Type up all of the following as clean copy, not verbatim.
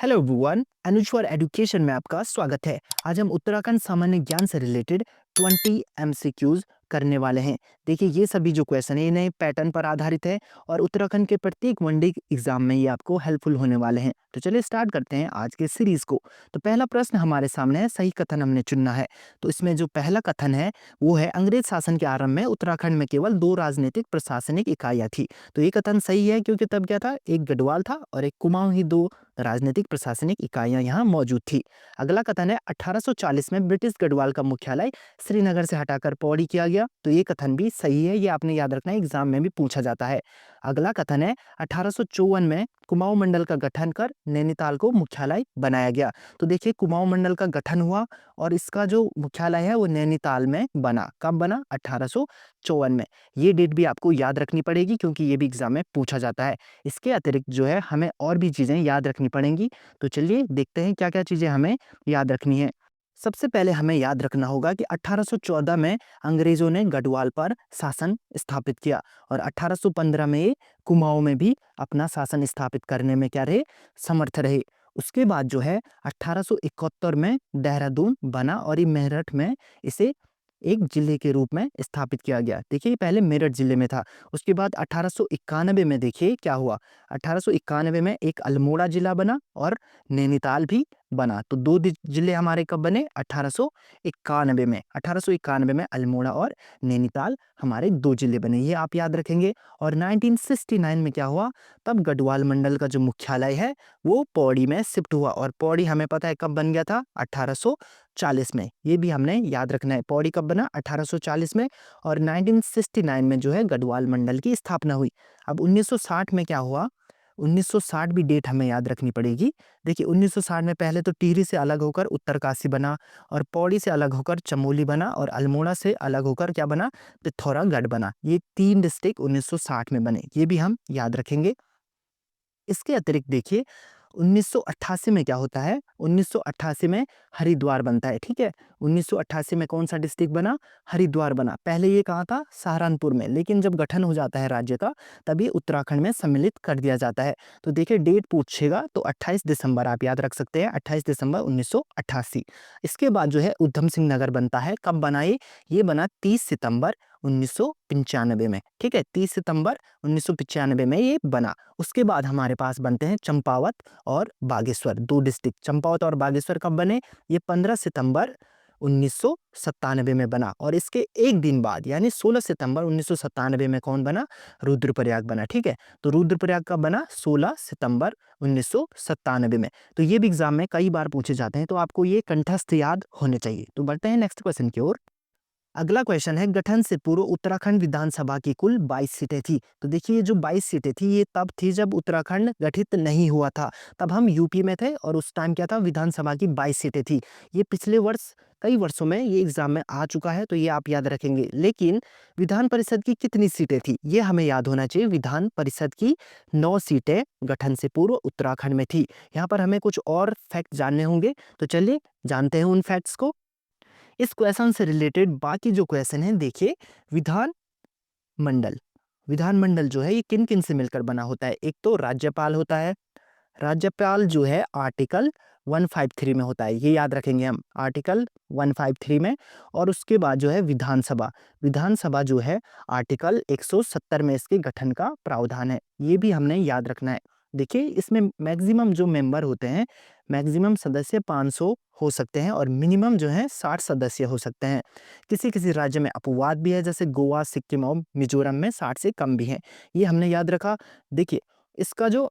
Hello everyone, Anuj for education में आपका स्वागत है। आज हम उत्तराखंड सामान्य ज्ञान से रिलेटेड 20 एमसीक्यूज करने वाले हैं। देखिए, ये सभी जो क्वेश्चन है ये नए पैटर्न पर आधारित है और उत्तराखंड के प्रत्येक वनडे एग्जाम में ये आपको हेल्पफुल होने वाले हैं। तो चलिए स्टार्ट करते हैं आज के सीरीज को। तो पहला प्रश्न हमारे सामने है, सही कथन हमने चुनना है। तो इसमें जो पहला कथन है वो है, अंग्रेज शासन के आरंभ में उत्तराखंड में केवल 2 राजनीतिक प्रशासनिक इकाइयां थी। तो ये कथन सही है, क्योंकि तब क्या था, एक गढ़वाल था और एक कुमाऊं, ही 2 राजनीतिक प्रशासनिक इकाइयां यहाँ मौजूद थी। अगला कथन है, 1840 में ब्रिटिश गढ़वाल का मुख्यालय श्रीनगर से हटाकर पौड़ी किया गया। तो ये कथन भी सही है, ये आपने याद रखना है, एग्जाम में भी पूछा जाता है। अगला कथन है, 1854 में कुमाऊं मंडल का गठन कर नैनीताल को मुख्यालय बनाया गया। तो देखिए, कुमाऊं मंडल का गठन हुआ और इसका जो मुख्यालय है वो नैनीताल में बना। कब बना? 1854 में। ये डेट भी आपको याद रखनी पड़ेगी, क्योंकि ये भी एग्जाम में पूछा जाता है। इसके अतिरिक्त जो है हमें और भी चीजें याद रखनी पड़ेंगी। तो चलिए देखते हैं क्या क्या चीजें हमें याद रखनी है। सबसे पहले हमें याद रखना होगा कि 1814 में अंग्रेजों ने गढ़वाल पर शासन स्थापित किया और 1815 में ये कुमाऊं में भी अपना शासन स्थापित करने में क्या रहे? समर्थ रहे। उसके बाद जो है 1871 में देहरादून बना और ये मेरठ में इसे एक जिले के रूप में स्थापित किया गया। देखिए, ये पहले मेरठ जिले में था। उसके बाद 1891 में देखिए क्या हुआ। 1891 में एक अल्मोड़ा जिला बना और नैनीताल भी बना। तो 2 जिले हमारे कब बने? 1891 में। 1891 में अल्मोड़ा और नैनीताल हमारे 2 जिले बने, ये आप याद रखेंगे। और 1969 में क्या हुआ? तब गढ़वाल मंडल का जो मुख्यालय है वो पौड़ी में शिफ्ट हुआ और पौड़ी हमें पता है कब बन गया था? 1840 में। ये भी हमने याद रखना है, पौड़ी कब बना? 1840 में। और 1969 में जो है गढ़वाल मंडल की स्थापना हुई। अब 1960 में क्या हुआ? 1960 भी डेट हमें याद रखनी पड़ेगी। देखिए, 1960 में पहले तो टिहरी से अलग होकर उत्तरकाशी बना और पौड़ी से अलग होकर चमोली बना और अल्मोड़ा से अलग होकर क्या बना? पिथौरागढ़ बना। ये 3 डिस्ट्रिक्ट 1960 में बने, ये भी हम याद रखेंगे। इसके अतिरिक्त देखिए, 1988 में क्या होता है? 1988 में हरिद्वार बनता है, ठीक है? 1988 में कौन सा डिस्ट्रिक्ट बना? हरिद्वार बना। पहले ये कहाँ था? सहारनपुर में, लेकिन जब गठन हो जाता है राज्य का तब ये उत्तराखंड में सम्मिलित कर दिया जाता है। तो देखिए, डेट पूछेगा तो 28 दिसंबर आप याद रख सकते हैं, 28 दिसंबर 1988। इसके बाद जो है उधम सिंह नगर बनता है। कब बना ये? ये बना 30 सितंबर 1995 में, ठीक है? 30 सितंबर 1995 में ये बना। उसके बाद हमारे पास बनते हैं चंपावत और बागेश्वर, 2 डिस्ट्रिक्ट। चंपावत और बागेश्वर कब बने? ये 15 सितंबर 1997 में बना और इसके एक दिन बाद यानी 16 सितंबर 1997 में कौन बना? रुद्रप्रयाग बना, ठीक है? तो रुद्रप्रयाग कब बना? 16 सितंबर 1997 में। तो ये भी एग्जाम में कई बार पूछे जाते हैं, तो आपको ये कंठस्थ याद होने चाहिए। तो बढ़ते हैं नेक्स्ट क्वेश्चन की ओर। अगला क्वेश्चन है, गठन से पूर्व उत्तराखंड विधानसभा की कुल 22 सीटें थी। तो देखिए, ये जो 22 सीटें थी ये तब थी जब उत्तराखंड गठित नहीं हुआ था। तब हम यूपी में थे और उस टाइम क्या था? विधानसभा की 22 सीटें थी। ये पिछले वर्ष कई वर्षों में ये एग्जाम में आ चुका है, तो ये आप याद रखेंगे। लेकिन विधान परिषद की कितनी सीटें थी ये हमें याद होना चाहिए। विधान परिषद की 9 सीटें गठन से पूर्व उत्तराखंड में थी। यहाँ पर हमें कुछ और फैक्ट जानने होंगे, तो चलिए जानते हैं उन फैक्ट्स को। इस क्वेश्चन से रिलेटेड बाकी जो क्वेश्चन है, देखिए, विधान मंडल। विधान मंडल जो है ये किन किन से मिलकर बना होता है? एक तो राज्यपाल होता है। राज्यपाल जो है आर्टिकल 153 में होता है, ये याद रखेंगे हम, आर्टिकल 153 में। और उसके बाद जो है विधानसभा। विधानसभा जो है आर्टिकल 170 में इसके गठन का प्रावधान है, ये भी हमने याद रखना है। देखिए, इसमें मैक्सिमम जो मेंबर होते हैं, मैक्सिमम सदस्य 500 हो सकते हैं और मिनिमम जो है 60 सदस्य हो सकते हैं। किसी किसी राज्य में अपवाद भी है, जैसे गोवा, सिक्किम और मिजोरम में 60 से कम भी हैं, ये हमने याद रखा। देखिए, इसका जो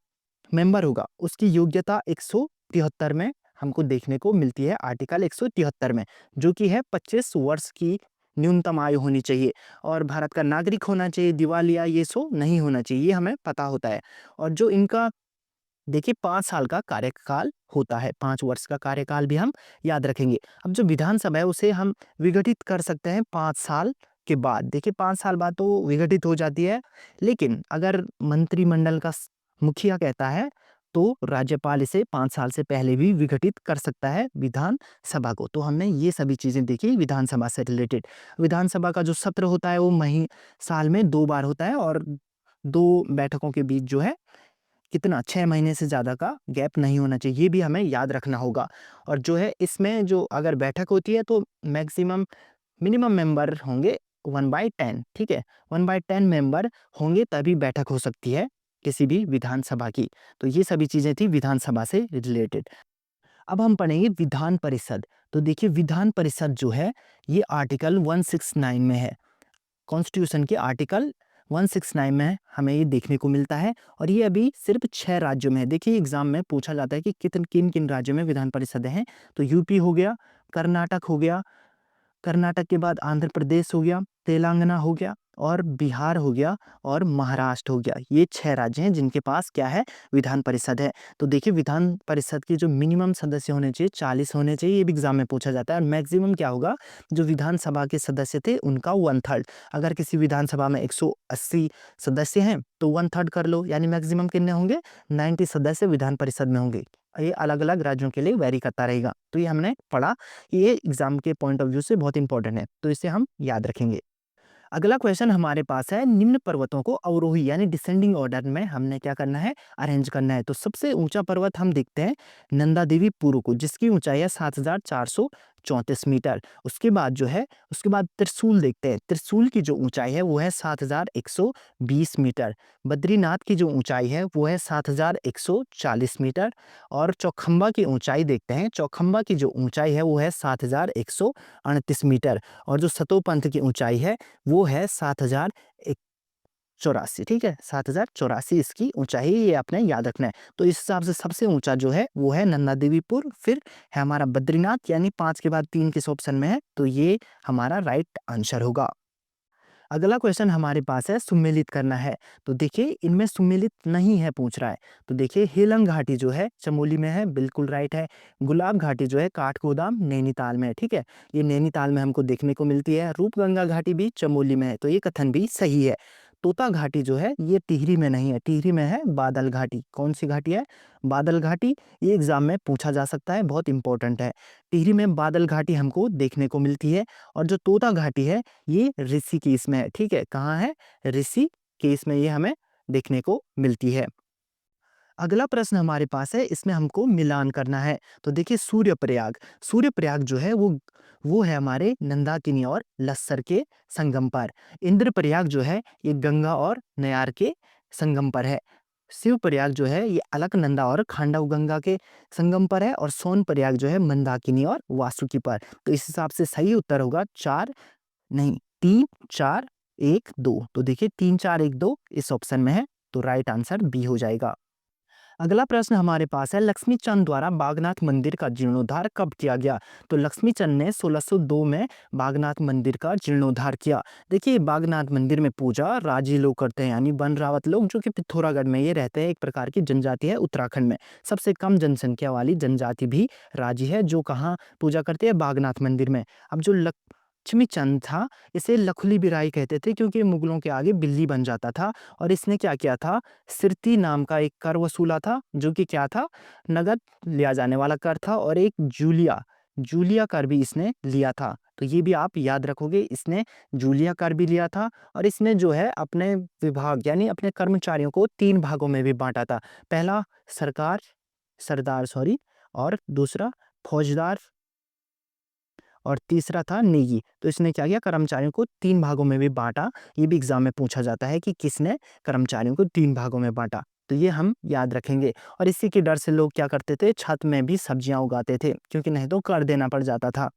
मेंबर होगा उसकी योग्यता 173 में हमको देखने को मिलती है, आर्टिकल 173 में, जो कि है 25 वर्ष की न्यूनतम आयु होनी चाहिए और भारत का नागरिक होना चाहिए, दिवालिया ये सो नहीं होना चाहिए, ये हमें पता होता है। और जो इनका देखिए 5 साल का कार्यकाल होता है, 5 वर्ष का कार्यकाल भी हम याद रखेंगे। अब जो विधानसभा है उसे हम विघटित कर सकते हैं 5 साल के बाद। देखिए, 5 साल बाद तो विघटित हो जाती है, लेकिन अगर मंत्रिमंडल का मुखिया कहता है तो राज्यपाल इसे 5 साल से पहले भी विघटित कर सकता है विधानसभा को। तो हमने ये सभी चीजें देखी विधानसभा से रिलेटेड। विधानसभा का जो सत्र होता है वो साल में 2 बार होता है और 2 बैठकों के बीच जो है कितना 6 महीने से ज़्यादा का गैप नहीं होना चाहिए, ये भी हमें याद रखना होगा। और जो है इसमें जो अगर बैठक होती है तो मिनिमम मेंबर होंगे 1/10, ठीक है? 1/10 मेंबर होंगे तभी बैठक हो सकती है किसी भी विधानसभा की। तो ये सभी चीज़ें थी विधानसभा से रिलेटेड। अब हम पढ़ेंगे विधान परिषद। तो देखिए विधान परिषद जो है ये आर्टिकल 169 में है। कॉन्स्टिट्यूशन के आर्टिकल 169 में हमें ये देखने को मिलता है और ये अभी सिर्फ 6 राज्यों में है। देखिए एग्जाम में पूछा जाता है कि किन-किन राज्यों में विधान परिषद हैं। तो यूपी हो गया, कर्नाटक हो गया, कर्नाटक के बाद आंध्र प्रदेश हो गया, तेलंगाना हो गया और बिहार हो गया और महाराष्ट्र हो गया। ये 6 राज्य हैं जिनके पास क्या है? विधान परिषद है। तो देखिए विधान परिषद के जो मिनिमम सदस्य होने चाहिए 40 होने चाहिए, ये भी एग्जाम में पूछा जाता है। और मैक्सिमम क्या होगा? जो विधानसभा के सदस्य थे उनका 1/3। अगर किसी विधानसभा में 180 सदस्य हैं तो 1/3 कर लो, यानी मैक्सिमम कितने होंगे? 90 सदस्य विधान परिषद में होंगे। ये अलग-अलग राज्यों के लिए वेरी करता रहेगा। तो ये हमने पढ़ा, ये एग्जाम के पॉइंट ऑफ व्यू से बहुत इंपॉर्टेंट है, तो इसे हम याद रखेंगे। अगला क्वेश्चन हमारे पास है, निम्न पर्वतों को अवरोही यानी डिसेंडिंग ऑर्डर में हमने क्या करना है? अरेंज करना है। तो सबसे ऊंचा पर्वत हम देखते हैं नंदा देवी पुरु को, जिसकी ऊंचाई है 7434 मीटर। उसके बाद जो है उसके बाद त्रिशूल देखते हैं। त्रिशूल की जो ऊंचाई है वो है 7120 मीटर। बद्रीनाथ की जो ऊंचाई है वो है 7140 मीटर। और चौखंबा की ऊंचाई देखते हैं। चौखंबा की जो ऊंचाई है वो है 7138 मीटर। और जो सतोपंथ की ऊंचाई है वो है 7084, ठीक है? 7084 इसकी ऊंचाई, ये आपने याद रखना है। तो इस हिसाब से सबसे ऊंचा जो है वो है नंदा देवीपुर, फिर है हमारा बद्रीनाथ, यानी 5 के बाद 3 किस ऑप्शन में है? तो ये हमारा राइट आंसर होगा। अगला क्वेश्चन हमारे पास है, सुमेलित करना है। तो देखिए इनमें सुमेलित नहीं है पूछ रहा है। तो देखिए हेलंग घाटी जो है चमोली में है, बिल्कुल राइट है। गुलाब घाटी जो है काठगोदाम नैनीताल में है, ठीक है? ये नैनीताल में हमको देखने को मिलती है। रूपगंगा घाटी भी चमोली में है, तो ये कथन भी सही है। तोता घाटी जो है ये टिहरी में नहीं है, टिहरी में है बादल घाटी। कौन सी घाटी है? बादल घाटी। ये एग्जाम में पूछा जा सकता है, बहुत इंपॉर्टेंट है। टिहरी में बादल घाटी हमको देखने को मिलती है। और जो तोता घाटी है ये ऋषिकेश में है, ठीक है? कहाँ है? ऋषिकेश में ये हमें देखने को मिलती है। अगला प्रश्न हमारे पास है, इसमें हमको मिलान करना है। तो देखिए सूर्यप्रयाग जो है वो है हमारे नंदाकिनी और लस्सर के संगम पर। इंद्रप्रयाग जो है ये गंगा और नयार के संगम पर है। शिवप्रयाग जो है ये अलकनंदा और खांडव गंगा के संगम पर है। और सोनप्रयाग जो है मंदाकिनी और वासुकी पर। तो इस हिसाब से सही उत्तर होगा 4 नहीं 3 4 1 2। तो देखिए 3 4 1 2 इस ऑप्शन में है, तो राइट आंसर बी हो जाएगा। अगला प्रश्न हमारे पास है, लक्ष्मीचंद द्वारा बागनाथ मंदिर का जीर्णोद्धार कब किया गया? तो लक्ष्मीचंद ने 1602 में बागनाथ मंदिर का जीर्णोद्धार किया। देखिए बागनाथ मंदिर में पूजा राजी लोग करते हैं, यानी वन रावत लोग, जो कि पिथौरागढ़ में ये रहते हैं। एक प्रकार की जनजाति है उत्तराखंड में। सबसे कम जनसंख्या वाली जनजाति भी राजी है, जो कहाँ पूजा करते हैं? बागनाथ मंदिर में। अब जो लक्ष्मीचंद था इसे लखुली बिराई कहते थे, क्योंकि मुगलों के आगे बिल्ली बन जाता था। और इसने क्या किया था? सिरती नाम का एक कर वसूला था, जो कि क्या था? नगद लिया जाने वाला कर था। और एक जूलिया कर भी इसने लिया था। तो ये भी आप याद रखोगे, इसने जूलिया कर भी लिया था। और इसने जो है अपने विभाग यानी अपने कर्मचारियों को 3 भागों में भी बांटा था। पहला सरदार सॉरी, और दूसरा फौजदार, और तीसरा था नेगी। तो इसने क्या किया? कर्मचारियों को 3 भागों में भी बाँटा। ये भी एग्ज़ाम में पूछा जाता है कि किसने कर्मचारियों को 3 भागों में बाँटा। तो ये हम याद रखेंगे। और इसी के डर से लोग क्या करते थे? छत में भी सब्जियाँ उगाते थे, क्योंकि नहीं तो कर देना पड़ जाता था।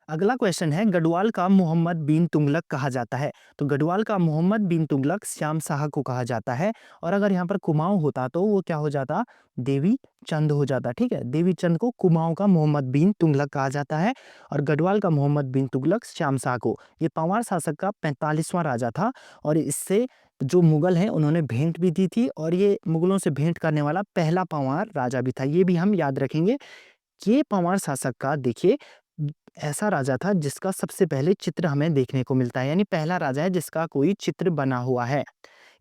अगला क्वेश्चन है, गढ़वाल का मोहम्मद बिन तुगलक कहा जाता है। तो गढ़वाल का मोहम्मद बिन तुगलक श्याम शाह को कहा जाता है। और अगर यहाँ पर कुमाऊं होता तो वो क्या हो जाता? देवी चंद हो जाता, ठीक है? देवी चंद को कुमाऊं का मोहम्मद बिन तुगलक कहा जाता है। और गढ़वाल का मोहम्मद बिन तुगलक श्याम शाह को। ये पंवार शासक का 45वां राजा था। और इससे जो मुगल हैं उन्होंने भेंट भी दी थी, और ये मुगलों से भेंट करने वाला पहला पंवार राजा भी था। ये भी हम याद रखेंगे। ये पंवार शासक का देखिए ऐसा राजा था जिसका सबसे पहले चित्र हमें देखने को मिलता है, यानी पहला राजा है जिसका कोई चित्र बना हुआ है।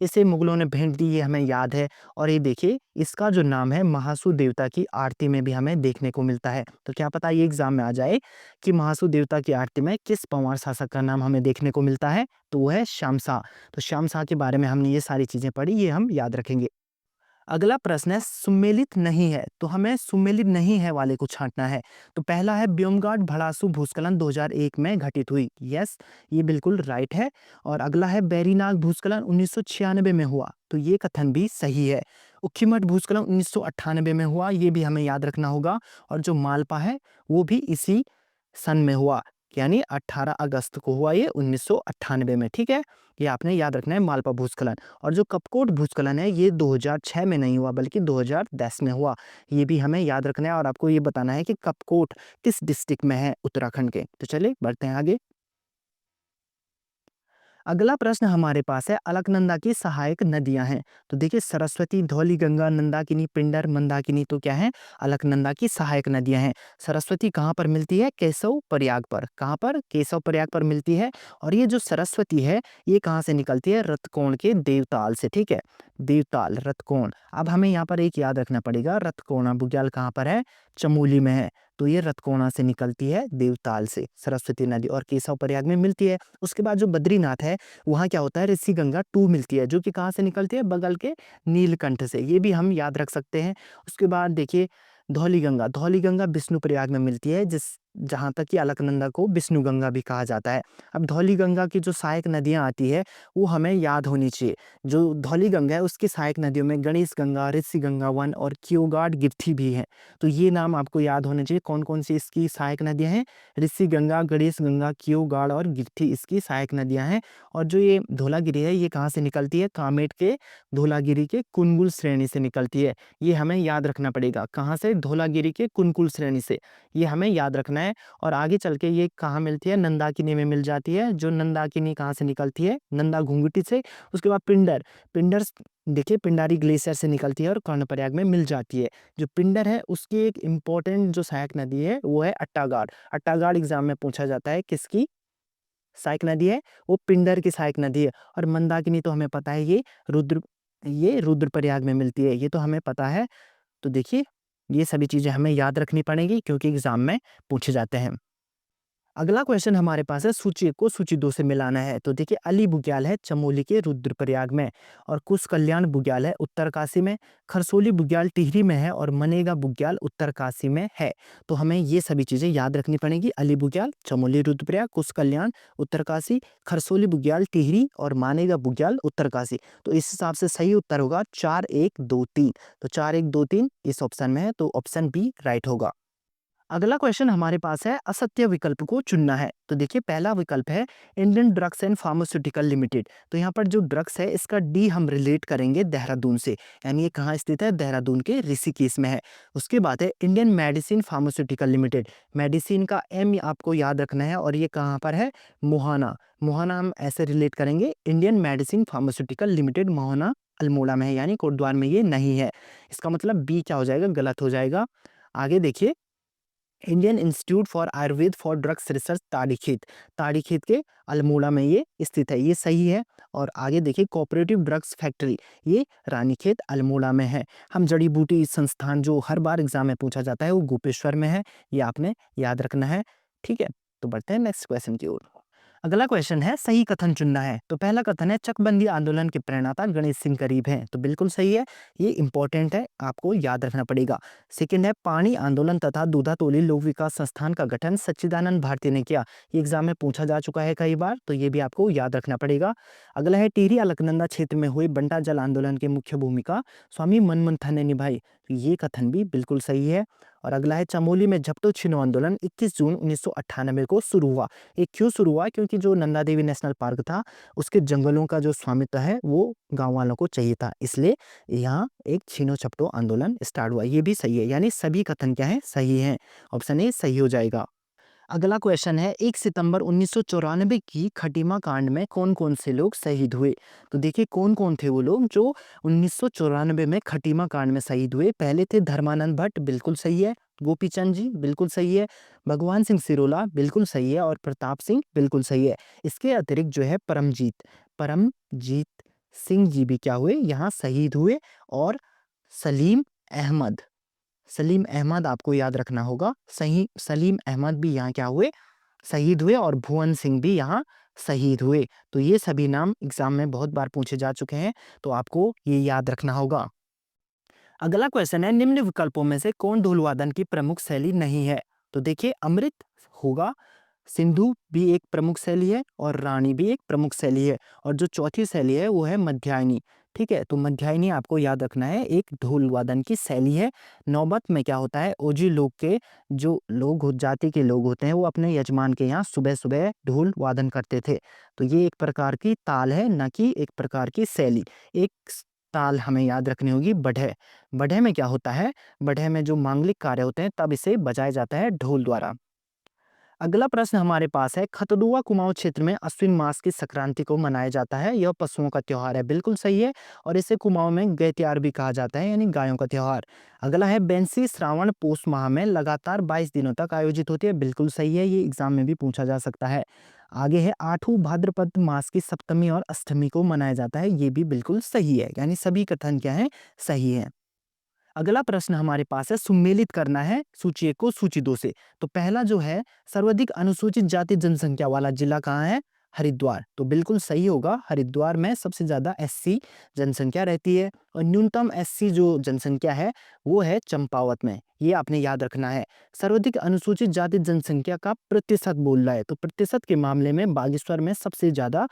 इसे मुगलों ने भेंट दी, ये हमें याद है। और ये देखिए इसका जो नाम है महासू देवता की आरती में भी हमें देखने को मिलता है। तो क्या पता ये एग्जाम में आ जाए कि महासू देवता की आरती में किस पंवार शासक का नाम हमें देखने को मिलता है? तो वो है श्याम शाह। तो श्याम शाह के बारे में हमने ये सारी चीजें पढ़ी, ये हम याद रखेंगे। अगला प्रश्न है सुमेलित नहीं है, तो हमें सुमेलित नहीं है वाले को छांटना है। तो पहला है ब्योमगार्ड भड़ासू भूस्खलन 2001 में घटित हुई। यस, ये बिल्कुल राइट है। और अगला है बैरीनाग भूस्खलन 1996 में हुआ, तो ये कथन भी सही है। उखीमठ भूस्खलन 1998 में हुआ, ये भी हमें याद रखना होगा। और जो मालपा है वो भी इसी सन में हुआ, यानी 18 अगस्त को हुआ, ये 1998 में। ठीक है, ये आपने याद रखना है मालपा भूस्खलन। और जो कपकोट भूस्खलन है ये 2006 में नहीं हुआ बल्कि 2010 में हुआ, ये भी हमें याद रखना है। और आपको ये बताना है कि कपकोट किस डिस्ट्रिक्ट में है उत्तराखंड के। तो चलिए बढ़ते हैं आगे। अगला प्रश्न हमारे पास है अलकनंदा की सहायक नदियां हैं। तो देखिए सरस्वती, धौलीगंगा, नंदाकिनी, पिंडर, मंदाकिनी, तो क्या है, अलकनंदा की सहायक नदियां हैं। सरस्वती कहाँ पर मिलती है, केशव प्रयाग पर। कहाँ पर, केशव प्रयाग पर मिलती है। और ये जो सरस्वती है ये कहाँ से निकलती है, रतकोण के देवताल से। ठीक है, देवताल, रतकोण। अब हमें यहाँ पर एक याद रखना पड़ेगा, रतकोणा बुग्याल कहाँ पर है, चमोली में है। तो ये रतकोणा से निकलती है देवताल से सरस्वती नदी, और केशव प्रयाग में मिलती है। उसके बाद जो बद्रीनाथ है वहाँ क्या होता है, ऋषि गंगा 2 मिलती है, जो कि कहाँ से निकलती है, बगल के नीलकंठ से। ये भी हम याद रख सकते हैं। उसके बाद देखिए धौलीगंगा, धौलीगंगा विष्णु प्रयाग में मिलती है, जिस जहाँ तक कि अलकनंदा को विष्णु गंगा भी कहा जाता है। अब धौलीगंगा की जो सहायक नदियाँ आती है वो हमें याद होनी चाहिए। जो धौलीगंगा है उसकी सहायक नदियों में गणेश गंगा, ऋषि गंगा 1 और क्योगाड गिरथी भी है। तो ये नाम आपको याद होने चाहिए। कौन कौन सी इसकी सहायक नदियाँ हैं, ऋषि गंगा, गणेश गंगा, क्योगाड और गिरथी इसकी सहायक नदियाँ हैं। और जो ये धौलागिरी है ये कहाँ से निकलती है, कामेट के धौलागिरी के कुनकुल श्रेणी से निकलती है। ये हमें याद रखना पड़ेगा, कहाँ से, धौलागिरी के कुनकुल श्रेणी से, ये हमें याद रखना है। और आगे चल के ये कहाँ मिलती है, नंदाकिनी में मिल जाती है। जो नंदाकिनी कहाँ से निकलती है, नंदा घुंघटी से। उसके बाद पिंडर, पिंडर देखिए पिंडारी ग्लेशियर से निकलती है और कर्णप्रयाग में मिल जाती है। जो पिंडर है उसकी एक इम्पोर्टेंट जो सहायक नदी है वो है अट्टागाड़। अट्टागाड़ एग्जाम में पूछा जाता है, किसकी सहायक नदी है, वो पिंडर की सहायक नदी है। और मंदाकिनी तो हमें पता है ये रुद्रप्रयाग में मिलती है, ये तो हमें पता है। तो देखिए ये सभी चीजें हमें याद रखनी पड़ेंगी क्योंकि एग्जाम में पूछे जाते हैं। अगला क्वेश्चन हमारे पास है सूची 1 को सूची 2 से मिलाना है। तो देखिए अली बुग्याल है चमोली के रुद्रप्रयाग में, और कुश कल्याण बुग्याल है उत्तरकाशी में, खरसोली बुग्याल टिहरी में है, और मनेगा बुग्याल उत्तरकाशी में है। तो हमें ये सभी चीजें याद रखनी पड़ेगी, अली बुग्याल चमोली रुद्रप्रयाग, कुश कल्याण उत्तरकाशी, खरसोली बुग्याल टिहरी और मानेगा बुग्याल उत्तरकाशी। तो इस हिसाब से सही उत्तर होगा 4 1 2 3। तो 4 1 2 3 इस ऑप्शन में है, तो ऑप्शन बी राइट होगा। अगला क्वेश्चन हमारे पास है असत्य विकल्प को चुनना है। तो देखिए पहला विकल्प है Indian drugs and pharmaceutical limited. तो यहाँ पर जो ड्रग्स है इसका डी हम रिलेट करेंगे देहरादून से, यानी ये कहाँ स्थित है, देहरादून के ऋषिकेश में है। उसके बाद है Indian medicine pharmaceutical limited, medicine का एम आपको याद रखना है, और ये कहाँ पर है, मोहाना। मोहाना हम ऐसे रिलेट करेंगे, Indian medicine pharmaceutical limited Mohana Almora में है, यानी कोटद्वार में ये नहीं है। इसका मतलब बी क्या हो जाएगा, गलत हो जाएगा। आगे देखिए Indian institute for Ayurveda for drugs research Tarikhet, Tarikhet के अल्मोड़ा में ये स्थित है, ये सही है। और आगे देखिए कोऑपरेटिव ड्रग्स फैक्ट्री, ये रानीखेत अल्मोड़ा में है। हम जड़ी बूटी संस्थान जो हर बार एग्जाम में पूछा जाता है वो गोपेश्वर में है, ये आपने याद रखना है। ठीक है, तो बढ़ते हैं नेक्स्ट क्वेश्चन की ओर। अगला क्वेश्चन है सही कथन चुनना है। तो पहला कथन है चकबंदी आंदोलन के प्रणेता गणेश सिंह करीब हैं, तो बिल्कुल सही है, ये इंपॉर्टेंट है, आपको याद रखना पड़ेगा। सेकंड है पानी आंदोलन तथा दूधातोली लोक विकास संस्थान का गठन सच्चिदानंद भारती ने किया, ये एग्जाम में पूछा जा चुका है कई बार, तो ये भी आपको याद रखना पड़ेगा। अगला है टिहरी अलकनंदा क्षेत्र में हुए बंटा जल आंदोलन की मुख्य भूमिका स्वामी मनमंथन ने निभाई, तो ये कथन भी बिल्कुल सही है। और अगला है चमोली में झपटो छिनो आंदोलन 21 जून 1998 को शुरू हुआ, ये क्यों शुरू हुआ, क्योंकि जो नंदा देवी नेशनल पार्क था उसके जंगलों का जो स्वामित्व है वो गांव वालों को चाहिए था, इसलिए यहाँ एक छीनो झपटो आंदोलन स्टार्ट हुआ, ये भी सही है, यानी सभी कथन क्या है, सही है। ऑप्शन ए सही हो जाएगा। अगला क्वेश्चन है 1 सितंबर 1994 की खटीमा कांड में कौन कौन से लोग शहीद हुए। तो देखिए कौन कौन थे वो लोग जो 1994 में खटीमा कांड में शहीद हुए। पहले थे धर्मानंद भट्ट, बिल्कुल सही है, गोपीचंद जी बिल्कुल सही है, भगवान सिंह सिरोला बिल्कुल सही है, और प्रताप सिंह बिल्कुल सही है। इसके अतिरिक्त जो है परमजीत सिंह जी भी क्या हुए, यहाँ शहीद हुए। और सलीम अहमद, सलीम अहमद आपको याद रखना होगा, सही सलीम अहमद भी यहाँ क्या हुए, शहीद हुए। और भुवन सिंह भी यहाँ शहीद हुए। तो ये सभी नाम एग्जाम में बहुत बार पूछे जा चुके हैं, तो आपको ये याद रखना होगा। अगला क्वेश्चन है, निम्न विकल्पों में से कौन ढोल वादन की प्रमुख शैली नहीं है? तो देखिए अमृत होगा, सिंधु भी एक प्रमुख शैली है और रानी भी एक प्रमुख शैली है, और जो चौथी शैली है वो है मध्यायनी। ठीक है, तो मध्यायनी आपको याद रखना है, एक ढोल वादन की शैली है। नौबत में क्या होता है, ओजी लोग के जो लोग जाति के लोग होते हैं वो अपने यजमान के यहाँ सुबह सुबह ढोल वादन करते थे। तो ये एक प्रकार की ताल है, न कि एक प्रकार की शैली। एक ताल हमें याद रखनी होगी, बढ़े। बढ़े में क्या होता है, बढ़े में जो मांगलिक कार्य होते हैं तब इसे बजाया जाता है ढोल द्वारा। अगला प्रश्न हमारे पास है, खतडुआ कुमाऊं क्षेत्र में अश्विन मास की संक्रांति को मनाया जाता है, यह पशुओं का त्योहार है। बिल्कुल सही है, और इसे कुमाऊं में गैत्यार भी कहा जाता है, यानी गायों का त्योहार। अगला है, बेंसी श्रावण पोष माह में लगातार 22 दिनों तक आयोजित होती है। बिल्कुल सही है, ये एग्जाम में भी पूछा जा सकता है। आगे है, आठों भाद्रपद मास की सप्तमी और अष्टमी को मनाया जाता है, ये भी बिल्कुल सही है, यानी सभी कथन क्या है, सही है। अगला प्रश्न हमारे पास है, सुमेलित करना है सूची 1 को सूची 2 से। तो पहला जो है, सर्वाधिक अनुसूचित जाति जनसंख्या वाला जिला कहाँ है? हरिद्वार। तो बिल्कुल सही होगा, हरिद्वार में सबसे ज्यादा एससी जनसंख्या रहती है, और न्यूनतम एससी जो जनसंख्या है वो है चंपावत में। ये आपने याद रखना है। सर्वाधिक अनुसूचित जाति जनसंख्या का प्रतिशत बोल रहा है, तो प्रतिशत के मामले में बागेश्वर में सबसे ज्यादा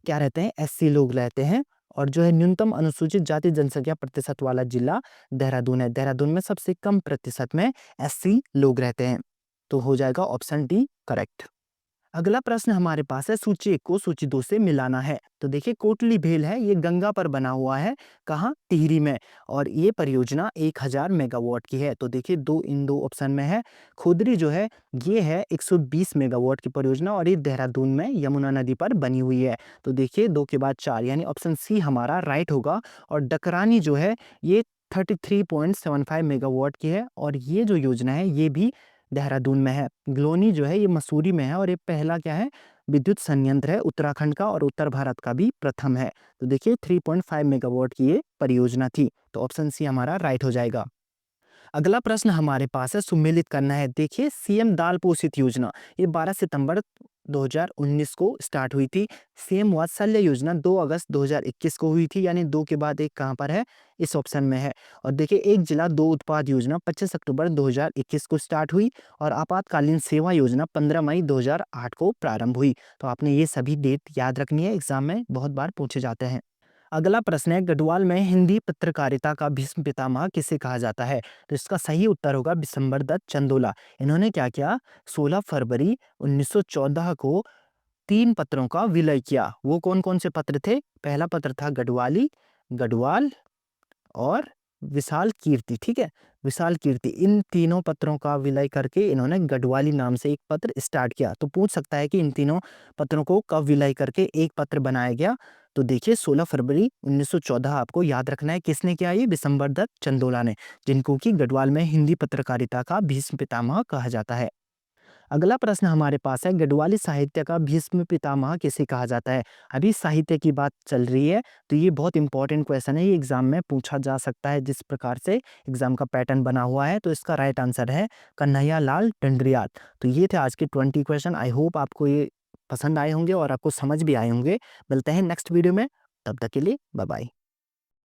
क्या रहते हैं, एससी लोग रहते हैं। और जो है न्यूनतम अनुसूचित जाति जनसंख्या प्रतिशत वाला जिला देहरादून है। देहरादून में सबसे कम प्रतिशत में एससी लोग रहते हैं। तो हो जाएगा ऑप्शन डी करेक्ट। अगला प्रश्न हमारे पास है, सूची 1 को सूची 2 से मिलाना है। तो देखिए कोटली भेल है, ये गंगा पर बना हुआ है, कहाँ? टिहरी में, और ये परियोजना 1000 मेगावाट की है। तो देखिए इन दो ऑप्शन में है। खुदरी जो है ये है 120 मेगावाट की परियोजना, और ये देहरादून में यमुना नदी पर बनी हुई है। तो देखिए 2 के बाद 4, यानी ऑप्शन सी हमारा राइट होगा। और डकरानी जो है ये 33.75 मेगावाट की है, और ये जो योजना है ये भी देहरादून में है। ग्लोनी जो है ये मसूरी में है, और ये पहला क्या है, विद्युत संयंत्र है उत्तराखंड का, और उत्तर भारत का भी प्रथम है। तो देखिए 3.5 मेगावाट की ये परियोजना थी, तो ऑप्शन सी हमारा राइट हो जाएगा। अगला प्रश्न हमारे पास है, सुमेलित करना है। देखिए सीएम दाल पोषित योजना ये 12 सितंबर 2019 को स्टार्ट हुई थी। सीएम वात्सल्य योजना 2 अगस्त 2021 को हुई थी, यानी 2 के बाद 1 कहाँ पर है, इस ऑप्शन में है। और देखिए एक जिला दो उत्पाद योजना 25 अक्टूबर 2021 को स्टार्ट हुई, और आपातकालीन सेवा योजना 15 मई 2008 को प्रारंभ हुई। तो आपने ये सभी डेट याद रखनी है, एग्जाम में बहुत बार पूछे जाते हैं। अगला प्रश्न है, गढ़वाल में हिंदी पत्रकारिता का भीष्म पितामह किसे कहा जाता है? तो इसका सही उत्तर होगा बिशंबर दत्त चंदोला। इन्होंने क्या किया, 16 फरवरी 1914 को 3 पत्रों का विलय किया। वो कौन कौन से पत्र थे? पहला पत्र था गढ़वाली, गढ़वाल और विशाल कीर्ति। ठीक है, विशाल कीर्ति, इन तीनों पत्रों का विलय करके इन्होंने गढ़वाली नाम से एक पत्र स्टार्ट किया। तो पूछ सकता है कि इन तीनों पत्रों को कब विलय करके एक पत्र बनाया गया? तो देखिए 16 फरवरी 1914 आपको याद रखना है। किसने किया? ये बिशंबर दत्त चंदोला ने, जिनको कि गढ़वाल में हिंदी पत्रकारिता का भीष्म पितामह कहा जाता है। अगला प्रश्न हमारे पास है, गढ़वाली साहित्य का भीष्म पितामह किसे कहा जाता है? अभी साहित्य की बात चल रही है, तो ये बहुत इंपॉर्टेंट क्वेश्चन है, ये एग्जाम में पूछा जा सकता है। जिस प्रकार से एग्जाम का पैटर्न बना हुआ है, तो इसका राइट आंसर है कन्हैया लाल डंडरियात। तो ये थे आज के 20 क्वेश्चन। आई होप आपको ये पसंद आए होंगे और आपको समझ भी आए होंगे। मिलते हैं नेक्स्ट वीडियो में, तब तक के लिए बाय बाय।